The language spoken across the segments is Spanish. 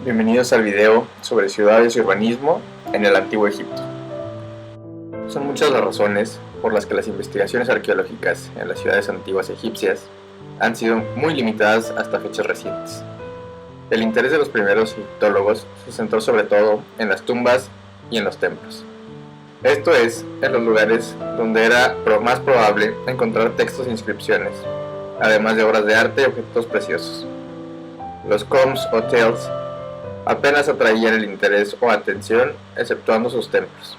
Bienvenidos al video sobre ciudades y urbanismo en el Antiguo Egipto. Son muchas las razones por las que las investigaciones arqueológicas en las ciudades antiguas egipcias han sido muy limitadas hasta fechas recientes. El interés de los primeros egiptólogos se centró sobre todo en las tumbas y en los templos. Esto es, en los lugares donde era más probable encontrar textos e inscripciones, además de obras de arte y objetos preciosos. Los combs o tales apenas atraían el interés o atención, exceptuando sus templos,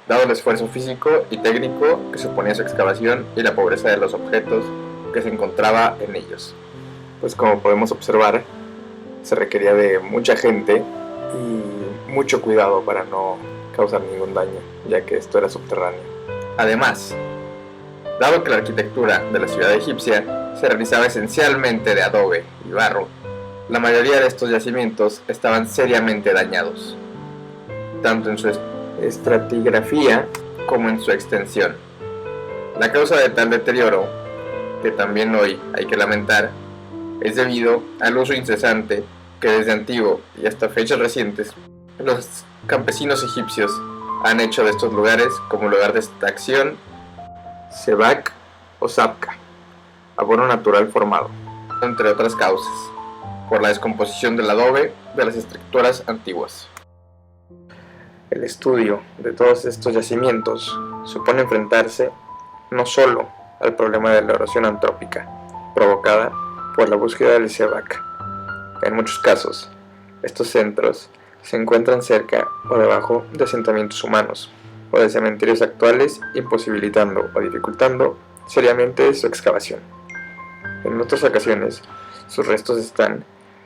dado el esfuerzo físico y técnico que suponía su excavación y la pobreza de los objetos que se encontraba en ellos. Pues como podemos observar, se requería de mucha gente y mucho cuidado para no causar ningún daño, ya que esto era subterráneo. Además, dado que la arquitectura de la ciudad egipcia se realizaba esencialmente de adobe y barro, la mayoría de estos yacimientos estaban seriamente dañados, tanto en su estratigrafía como en su extensión. La causa de tal deterioro, que también hoy hay que lamentar, es debido al uso incesante que desde antiguo y hasta fechas recientes los campesinos egipcios han hecho de estos lugares como lugar de extracción, sebak o sabka, abono natural formado, entre otras causas, por la descomposición del adobe de las estructuras antiguas. El estudio de todos estos yacimientos supone enfrentarse no solo al problema de la erosión antrópica provocada por la búsqueda del sebak. En muchos casos, estos centros se encuentran cerca o debajo de asentamientos humanos o de cementerios actuales, imposibilitando o dificultando seriamente su excavación. En otras ocasiones, sus restos están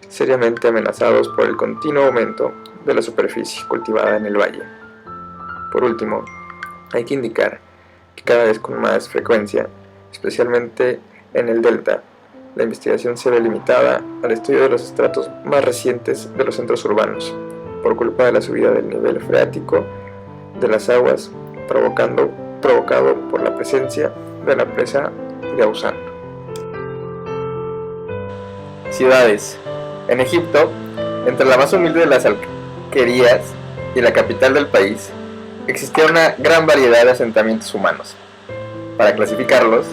seriamente amenazados por el continuo aumento de la superficie cultivada en el valle. Por último, hay que indicar que cada vez con más frecuencia, especialmente en el delta, la investigación se ve limitada al estudio de los estratos más recientes de los centros urbanos, por culpa de la subida del nivel freático de las aguas, provocado por la presencia de la presa de Ausán. Ciudades. En Egipto, entre la más humilde de las alquerías y la capital del país, existía una gran variedad de asentamientos humanos. Para clasificarlos,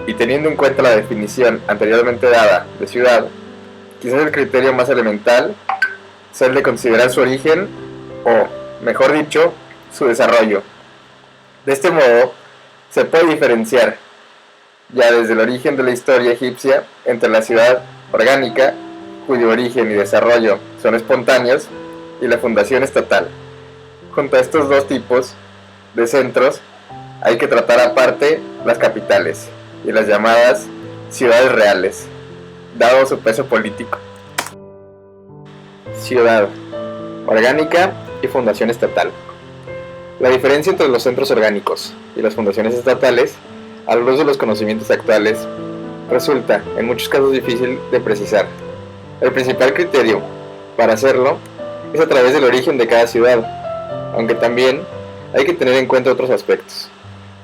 y teniendo en cuenta la definición anteriormente dada de ciudad, quizás el criterio más elemental sea el de considerar su origen o, mejor dicho, su desarrollo. De este modo, se puede diferenciar, ya desde el origen de la historia egipcia, entre la ciudad orgánica, cuyo origen y desarrollo son espontáneos, y la fundación estatal. Junto a estos dos tipos de centros, hay que tratar aparte las capitales y las llamadas ciudades reales, dado su peso político. Ciudad orgánica y fundación estatal. La diferencia entre los centros orgánicos y las fundaciones estatales, a la luz de los conocimientos actuales, resulta en muchos casos difícil de precisar. El principal criterio para hacerlo es a través del origen de cada ciudad, aunque también hay que tener en cuenta otros aspectos,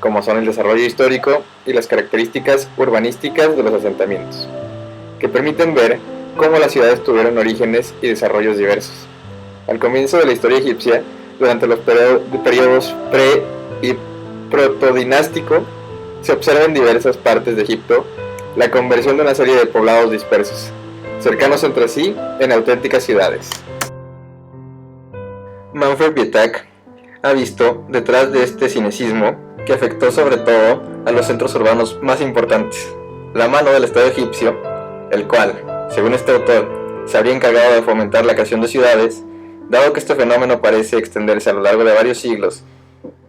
como son el desarrollo histórico y las características urbanísticas de los asentamientos, que permiten ver cómo las ciudades tuvieron orígenes y desarrollos diversos. Al comienzo de la historia egipcia, durante los periodos pre- y protodinástico, se observa en diversas partes de Egipto la conversión de una serie de poblados dispersos, cercanos entre sí en auténticas ciudades. Manfred Pietak ha visto detrás de este cinecismo que afectó sobre todo a los centros urbanos más importantes, la mano del Estado egipcio, el cual, según este autor, se habría encargado de fomentar la creación de ciudades, dado que este fenómeno parece extenderse a lo largo de varios siglos,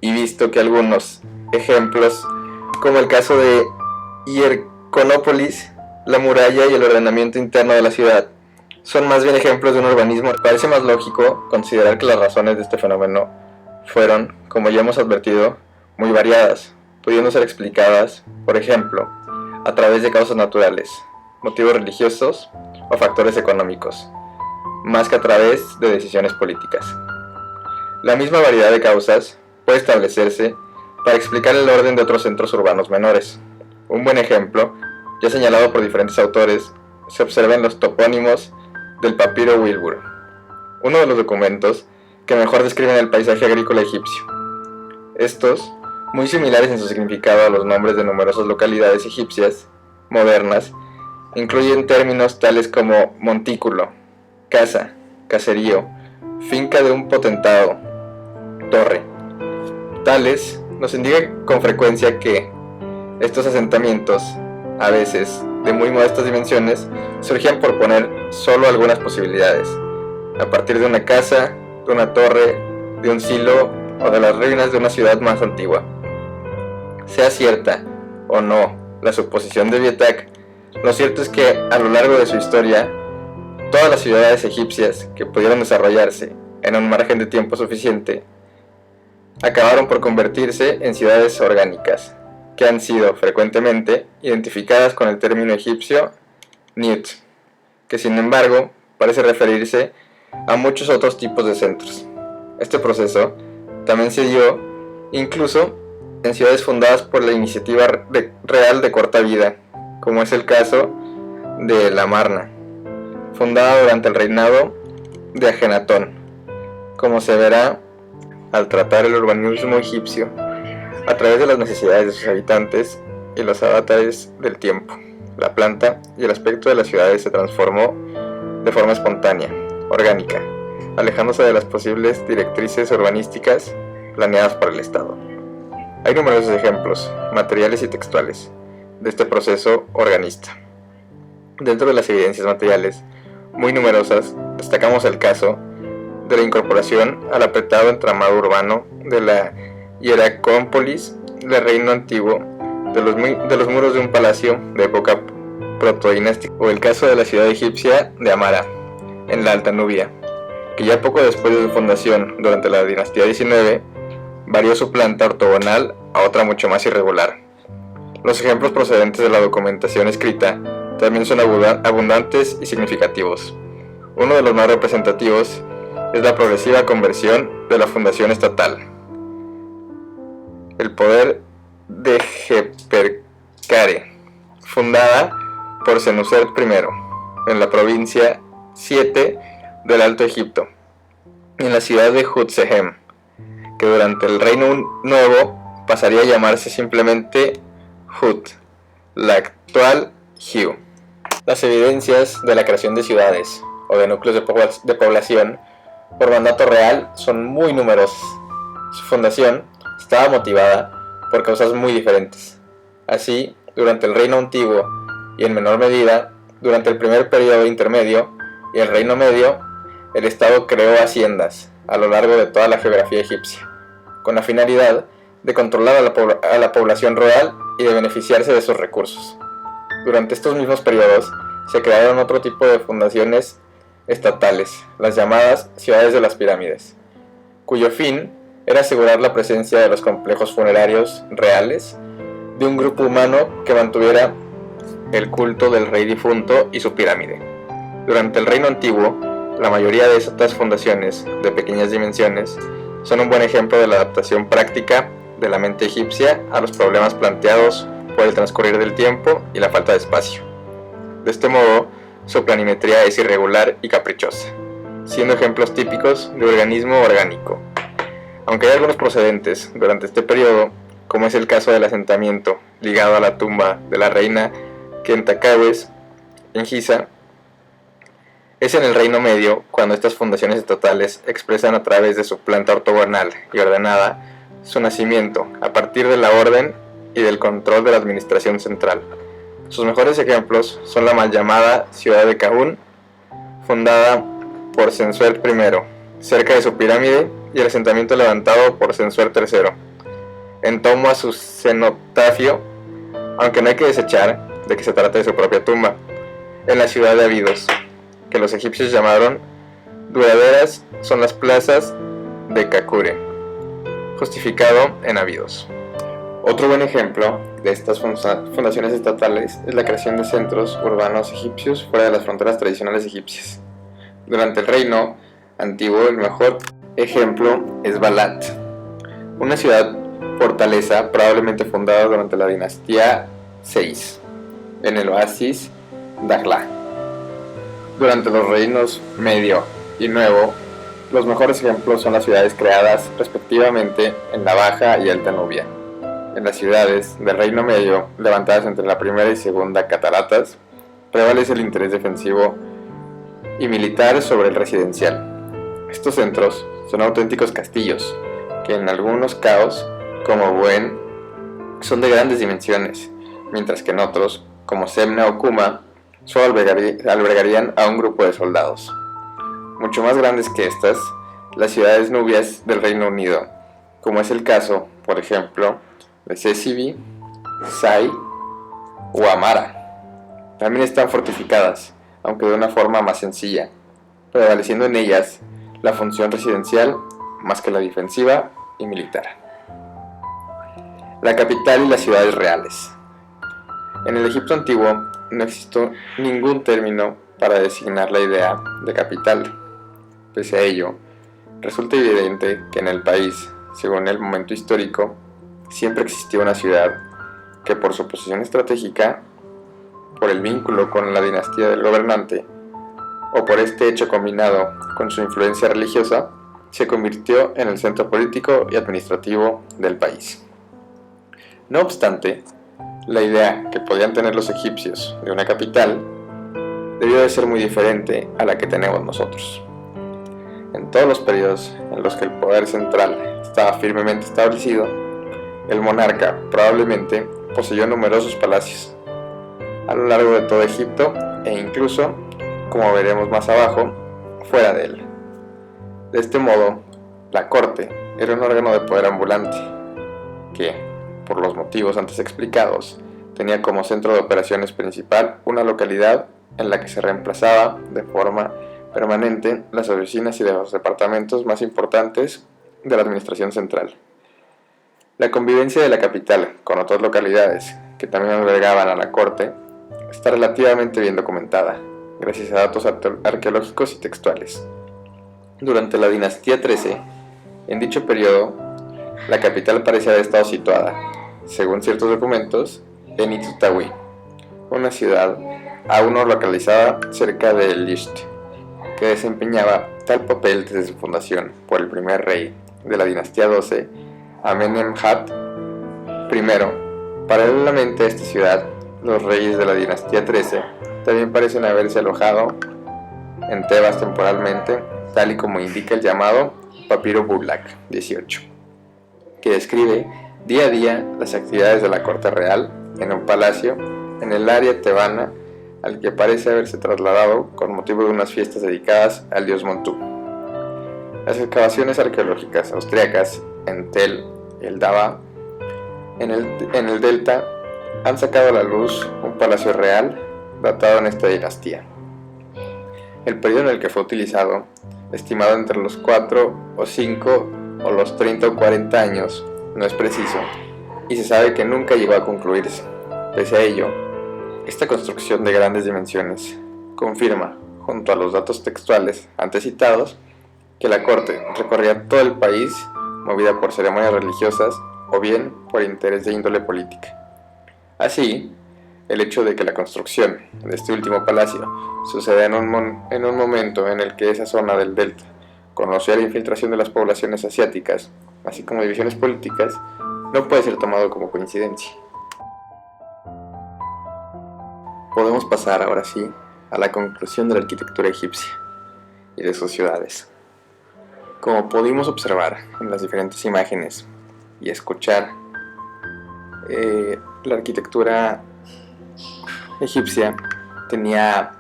y visto que algunos ejemplos, como el caso de Hierconópolis, la muralla y el ordenamiento interno de la ciudad, son más bien ejemplos de un urbanismo, parece más lógico considerar que las razones de este fenómeno fueron, como ya hemos advertido, muy variadas, pudiendo ser explicadas, por ejemplo, a través de causas naturales, motivos religiosos o factores económicos, más que a través de decisiones políticas. La misma variedad de causas puede establecerse para explicar el orden de otros centros urbanos menores. Un buen ejemplo, ya señalado por diferentes autores, se observa en los topónimos del papiro Wilbur. uno de los documentos que mejor describen el paisaje agrícola egipcio. Estos, muy similares en su significado a los nombres de numerosas localidades egipcias modernas, incluyen términos tales como montículo, casa, caserío, finca de un potentado, torre. Tales nos indican con frecuencia que estos asentamientos, a veces de muy modestas dimensiones, surgían por poner solo algunas posibilidades, a partir de una casa, de una torre, de un silo o de las ruinas de una ciudad más antigua. Sea cierta o no la suposición de Vietac, lo cierto es que a lo largo de su historia, todas las ciudades egipcias que pudieron desarrollarse en un margen de tiempo suficiente acabaron por convertirse en ciudades orgánicas, que han sido frecuentemente identificadas con el término egipcio Newt, que sin embargo parece referirse a muchos otros tipos de centros. Este proceso también se dio incluso en ciudades fundadas por la iniciativa real de corta vida, como es el caso de Lamarna, fundada durante el reinado de Ajenatón, como se verá al tratar el urbanismo egipcio a través de las necesidades de sus habitantes y los avatares del tiempo. La planta y el aspecto de las ciudades se transformó de forma espontánea, orgánica, alejándose de las posibles directrices urbanísticas planeadas por el Estado. Hay numerosos ejemplos, materiales y textuales, de este proceso organista. Dentro de las evidencias materiales, muy numerosas, destacamos el caso de la incorporación al apretado entramado urbano de la Hieracómpolis del reino antiguo, de los muros de un palacio de época protodinástica, o el caso de la ciudad egipcia de Amara, en la Alta Nubia, que ya poco después de su fundación, durante la dinastía XIX, varió su planta ortogonal a otra mucho más irregular. Los ejemplos procedentes de la documentación escrita también son abundantes y significativos. Uno de los más representativos es la progresiva conversión de la fundación estatal, el poder de Jeperkare, fundada por Senusert I en la provincia 7 del Alto Egipto, en la ciudad de Jutsehem, que durante el Reino Nuevo pasaría a llamarse simplemente Hut, la actual Hiu. Las evidencias de la creación de ciudades o de núcleos de población por mandato real son muy numerosas. Su fundación estaba motivada por causas muy diferentes. Así, durante el Reino Antiguo y en menor medida durante el primer periodo intermedio y el Reino Medio, el Estado creó haciendas a lo largo de toda la geografía egipcia, con la finalidad de controlar a la población rural y de beneficiarse de sus recursos. Durante estos mismos periodos se crearon otro tipo de fundaciones estatales, las llamadas ciudades de las pirámides, cuyo fin era asegurar la presencia de los complejos funerarios reales de un grupo humano que mantuviera el culto del rey difunto y su pirámide. Durante el Reino Antiguo, la mayoría de estas fundaciones, de pequeñas dimensiones, son un buen ejemplo de la adaptación práctica de la mente egipcia a los problemas planteados por el transcurrir del tiempo y la falta de espacio. De este modo, su planimetría es irregular y caprichosa, siendo ejemplos típicos de organismo orgánico. Aunque hay algunos procedentes durante este periodo, como es el caso del asentamiento ligado a la tumba de la reina Kentakawes en Giza, es en el Reino Medio cuando estas fundaciones estatales expresan a través de su planta ortogonal y ordenada su nacimiento a partir de la orden y del control de la administración central. Sus mejores ejemplos son la mal llamada ciudad de Kahun, fundada por Sensuert I, cerca de su pirámide, y el asentamiento levantado por Sensuert III, en tomo a su cenotafio, aunque no hay que desechar de que se trata de su propia tumba, en la ciudad de Abidos, que los egipcios llamaron duraderas son las plazas de Kakure, justificado en Abidos. Otro buen ejemplo de estas fundaciones estatales es la creación de centros urbanos egipcios fuera de las fronteras tradicionales egipcias. Durante el Reino Antiguo, el mejor ejemplo es Balat, una ciudad fortaleza probablemente fundada durante la dinastía 6, en el oasis Dakhla. Durante los reinos Medio y Nuevo, Los mejores ejemplos son las ciudades creadas respectivamente en la Baja y Alta Nubia. En las ciudades del Reino Medio, levantadas entre la primera y segunda cataratas, prevalece el interés defensivo y militar sobre el residencial. Estos centros son auténticos castillos, que en algunos casos, como Buen, son de grandes dimensiones, mientras que en otros, como Semna o Kuma, solo albergarían a un grupo de soldados. Mucho más grandes que estas, las ciudades nubias del Reino Unido, como es el caso, por ejemplo, de Cecibi, Sai o Amara. También están fortificadas, aunque de una forma más sencilla, prevaleciendo en ellas la función residencial más que la defensiva y militar. La capital y las ciudades reales. En el Egipto antiguo no existió ningún término para designar la idea de capital. Pese a ello, resulta evidente que en el país, según el momento histórico, siempre existió una ciudad que por su posición estratégica, por el vínculo con la dinastía del gobernante, o por este hecho combinado con su influencia religiosa, se convirtió en el centro político y administrativo del país. No obstante, la idea que podían tener los egipcios de una capital debió de ser muy diferente a la que tenemos nosotros. En todos los periodos en los que el poder central estaba firmemente establecido, el monarca probablemente poseyó numerosos palacios a lo largo de todo Egipto e incluso, como veremos más abajo, fuera de él. De este modo, la corte era un órgano de poder ambulante que, por los motivos antes explicados, tenía como centro de operaciones principal una localidad en la que se reemplazaba de forma permanente las oficinas y de los departamentos más importantes de la administración central. La convivencia de la capital con otras localidades que también albergaban a la corte está relativamente bien documentada, gracias a datos arqueológicos y textuales. Durante la dinastía XIII, en dicho periodo, la capital parecía haber estado situada, según ciertos documentos, en Itutawi, una ciudad aún no localizada cerca de Lisht, que desempeñaba tal papel desde su fundación por el primer rey de la dinastía XII, Amenemhat I. Paralelamente a esta ciudad, los reyes de la dinastía XIII también parecen haberse alojado en Tebas temporalmente, tal y como indica el llamado Papiro Bullak XVIII, que describe día a día las actividades de la corte real en un palacio en el área tebana al que parece haberse trasladado con motivo de unas fiestas dedicadas al dios Montu. Las excavaciones arqueológicas austriacas en Tel el Daba, en el delta, han sacado a la luz un palacio real datado en esta dinastía. El periodo en el que fue utilizado, estimado entre los 4 o 5 o los 30 o 40 años, no es preciso, y se sabe que nunca llegó a concluirse. Pese a ello, esta construcción de grandes dimensiones confirma, junto a los datos textuales antes citados, que la corte recorría todo el país movida por ceremonias religiosas o bien por interés de índole política. Así, el hecho de que la construcción de este último palacio suceda en un momento en el que esa zona del delta conoció la infiltración de las poblaciones asiáticas, así como divisiones políticas, no puede ser tomado como coincidencia. Podemos pasar ahora sí a la conclusión de la arquitectura egipcia y de sus ciudades. Como pudimos observar en las diferentes imágenes y escuchar, la arquitectura egipcia tenía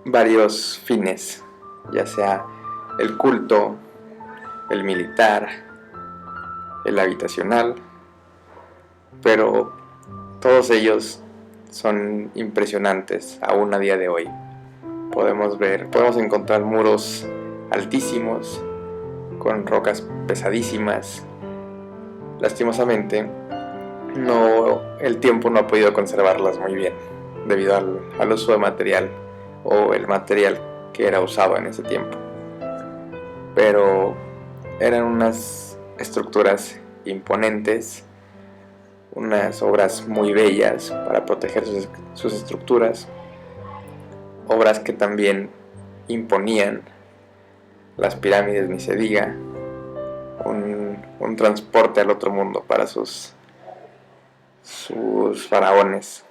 varios fines, ya sea el culto, el militar, el habitacional, pero todos ellos son impresionantes aún a día de hoy. Podemos encontrar muros altísimos con rocas pesadísimas. Lastimosamente, el tiempo no ha podido conservarlas muy bien debido al uso de material o el material que era usado en ese tiempo. Pero eran unas estructuras imponentes, unas obras muy bellas para proteger sus estructuras, obras que también imponían las pirámides ni se diga, un transporte al otro mundo para sus faraones,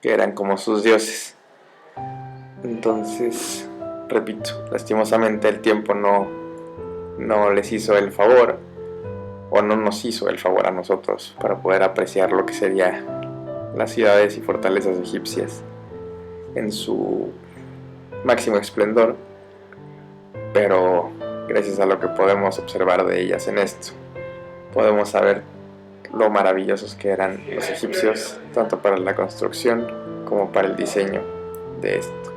que eran como sus dioses. Entonces, repito, lastimosamente el tiempo no les hizo el favor, o no nos hizo el favor a nosotros para poder apreciar lo que sería las ciudades y fortalezas egipcias en su máximo esplendor, pero gracias a lo que podemos observar de ellas en esto, podemos saber lo maravillosos que eran los egipcios, tanto para la construcción como para el diseño de esto.